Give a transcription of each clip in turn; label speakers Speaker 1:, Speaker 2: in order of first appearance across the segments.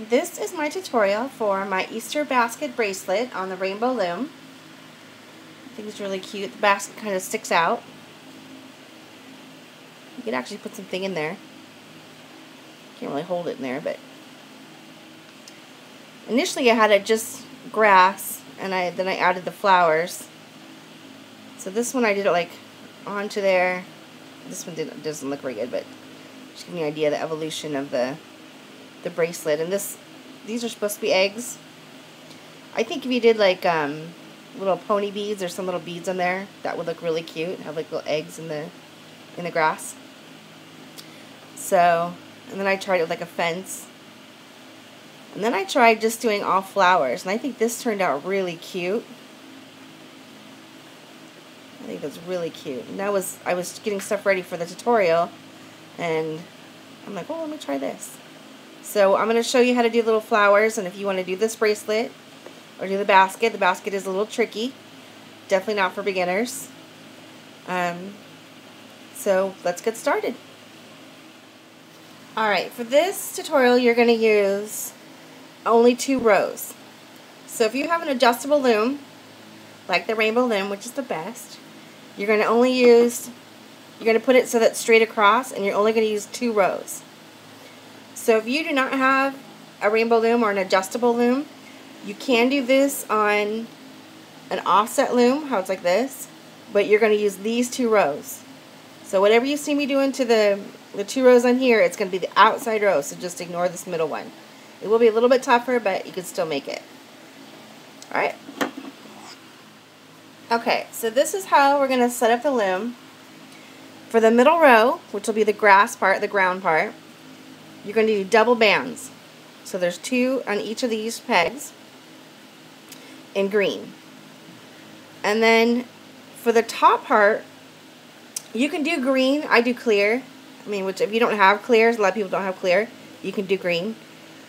Speaker 1: This is my tutorial for my Easter basket bracelet on the Rainbow Loom. I think it's really cute. The basket kind of sticks out. You could actually put something in there. Can't really hold it in there, but initially I had it just grass, and then I added the flowers. So this one I did it like onto there. This one doesn't look very good, but just give me an idea of the evolution of the bracelet. And these are supposed to be eggs. I think if you did like little pony beads or some little beads on there, that would look really cute. Have like little eggs in the grass. So, and then I tried it with like a fence. And then I tried just doing all flowers, and I think this turned out really cute. I think that's really cute. And I was getting stuff ready for the tutorial, and I'm like, oh, let me try this. So I'm going to show you how to do little flowers, and if you want to do this bracelet or do the basket is a little tricky. Definitely not for beginners. So let's get started. Alright, for this tutorial you're going to use only 2 rows. So if you have an adjustable loom, like the Rainbow Loom, which is the best, you're going to put it so that's straight across, and you're only going to use 2 rows. So if you do not have a Rainbow Loom or an adjustable loom, you can do this on an offset loom, how it's like this, but you're going to use these 2 rows. So whatever you see me doing to the 2 rows on here, it's going to be the outside row, so just ignore this middle one. It will be a little bit tougher, but you can still make it. Alright. Okay, so this is how we're going to set up the loom. For the middle row, which will be the grass part, the ground part, you're going to do double bands. So there's 2 on each of these pegs in green. And then for the top part, you can do green. I do clear. I mean, which if you don't have clears, a lot of people don't have clear, you can do green.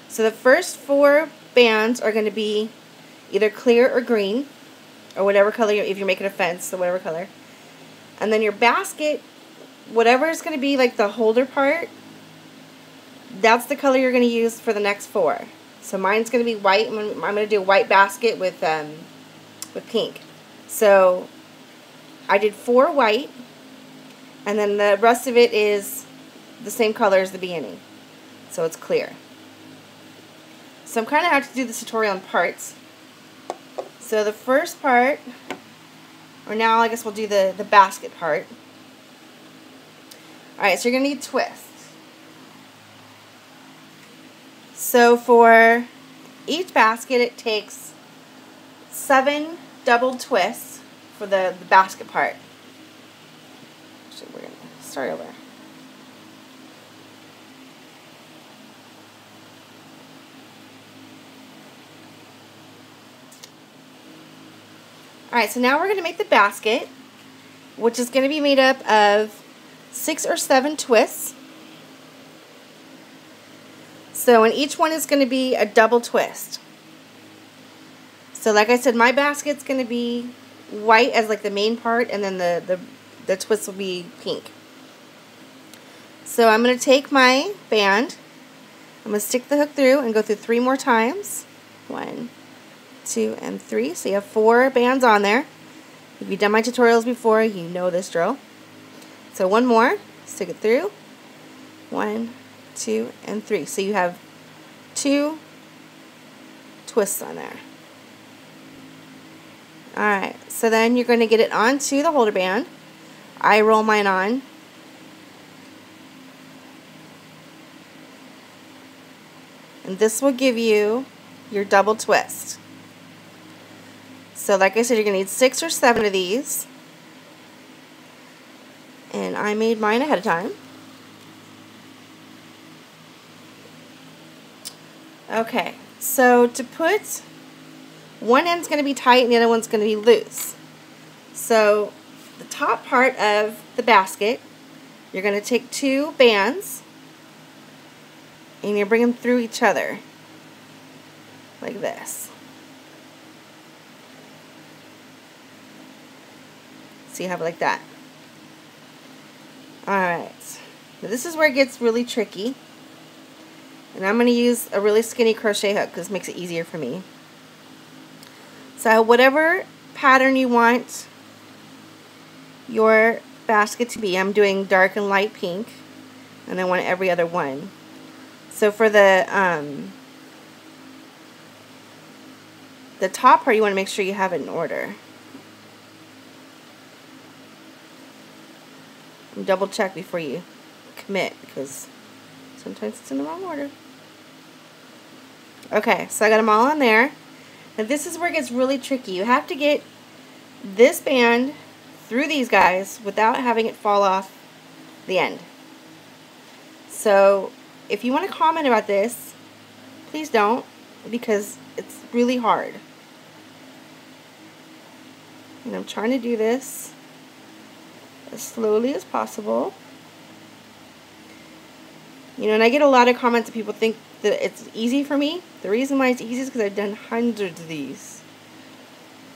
Speaker 1: So the first 4 bands are going to be either clear or green, or whatever color, if you're making a fence, so whatever color. And then your basket, whatever is going to be like the holder part, that's the color you're going to use for the next 4. So mine's going to be white. I'm going to do a white basket with pink. So I did 4 white, and then the rest of it is the same color as the beginning. So it's clear. So I'm kind of have to do this tutorial in parts. So the first part, or now I guess we'll do the basket part. Alright, so you're going to need twists. So for each basket it takes 7 double twists for the basket part. Actually, we're going to start over. Alright, so now we're going to make the basket, which is going to be made up of 6 or 7 twists. So, and each one is going to be a double twist. So like I said, my basket's going to be white as like the main part, and then the twist will be pink. So I'm going to take my band, I'm going to stick the hook through and go through 3 more times. 1, 2, and 3. So you have 4 bands on there. If you've done my tutorials before, you know this drill. So 1 more, stick it through. 1, 2, and 3. So you have 2 twists on there. Alright, so then you're going to get it onto the holder band. I roll mine on. And this will give you your double twist. So like I said, you're going to need 6 or 7 of these. And I made mine ahead of time. Okay, so to put, one end's going to be tight and the other one's going to be loose. So the top part of the basket, you're going to take 2 bands and you bring them through each other like this. So you have it like that. Alright, now this is where it gets really tricky. And I'm going to use a really skinny crochet hook because it makes it easier for me. So whatever pattern you want your basket to be, I'm doing dark and light pink, and I want every other one. So for the top part, you want to make sure you have it in order. And double check before you commit, because sometimes it's in the wrong order. Okay, so I got them all on there. Now this is where it gets really tricky. You have to get this band through these guys without having it fall off the end. So if you want to comment about this, please don't, because it's really hard. And I'm trying to do this as slowly as possible. You know, and I get a lot of comments that people think that it's easy for me. The reason why it's easy is because I've done hundreds of these.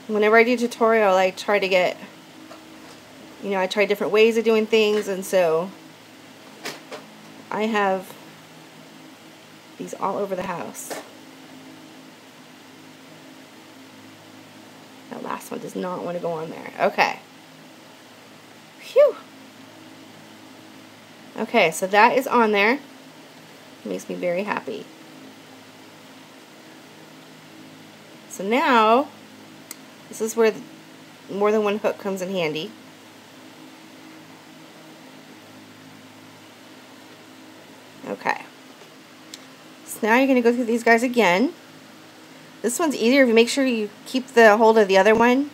Speaker 1: Whenever I do a tutorial, I try to get, you know, I try different ways of doing things, and so I have these all over the house. That last one does not want to go on there. Okay. Phew. Okay, so that is on there. It makes me very happy. So now, this is where more than one hook comes in handy. Okay. So now you're going to go through these guys again. This one's easier if you make sure you keep the hold of the other one,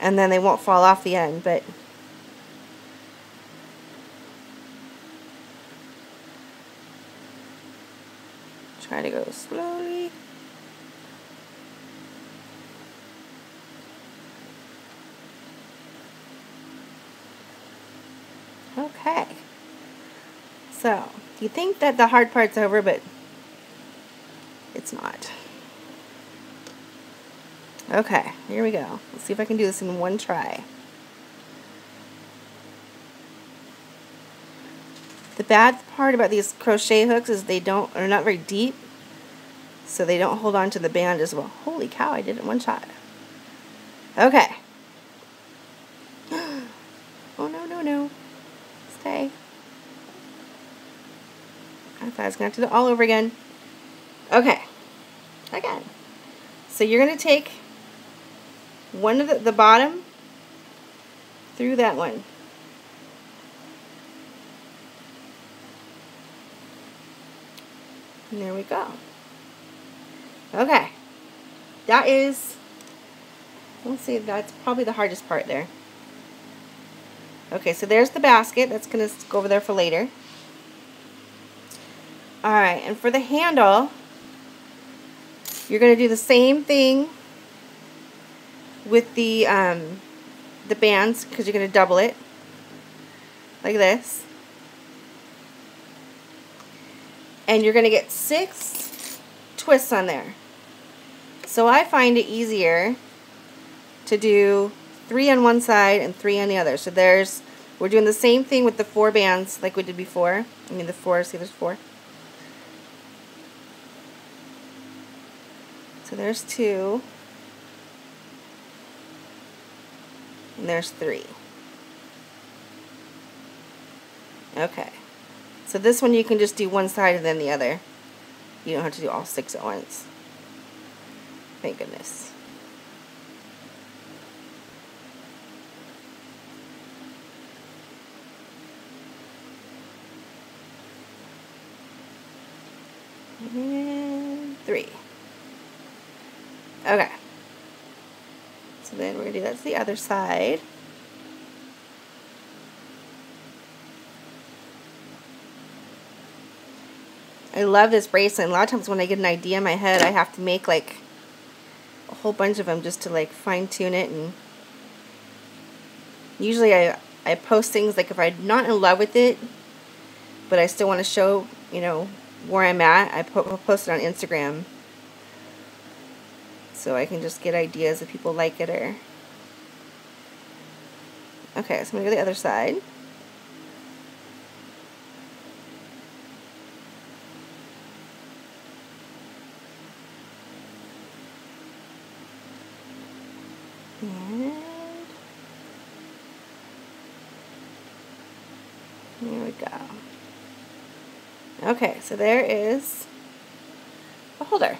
Speaker 1: and then they won't fall off the end, but try to go slowly. Okay. So, you think that the hard part's over, but it's not. Okay, here we go. Let's see if I can do this in one try. The bad part about these crochet hooks is they are not very deep, so they don't hold on to the band as well. Holy cow, I did it in one shot. Okay. Oh no, no, no. Stay. I thought I was going to have to do it all over again. Okay. Again. So you're going to take one of the bottom through that one. And there we go. Okay. That is, let's see, that's probably the hardest part there. Okay, so there's the basket. That's going to go over there for later. Alright, and for the handle, you're going to do the same thing with the bands, because you're going to double it like this. And you're going to get 6 twists on there. So I find it easier to do 3 on one side and 3 on the other. So we're doing the same thing with the 4 bands like we did before. I mean the 4, see there's 4. So there's 2. And there's 3. Okay. So this one you can just do one side and then the other. You don't have to do all 6 at once. Thank goodness. And 3. Okay. So then we're going to do that to the other side. I love this bracelet. And a lot of times when I get an idea in my head, I have to make like a whole bunch of them just to like fine tune it. And usually I post things like if I'm not in love with it, but I still want to show, you know, where I'm at, I post it on Instagram. So I can just get ideas if people like it or... Okay, so I'm going to go to the other side. And there we go. Okay, so there is a holder.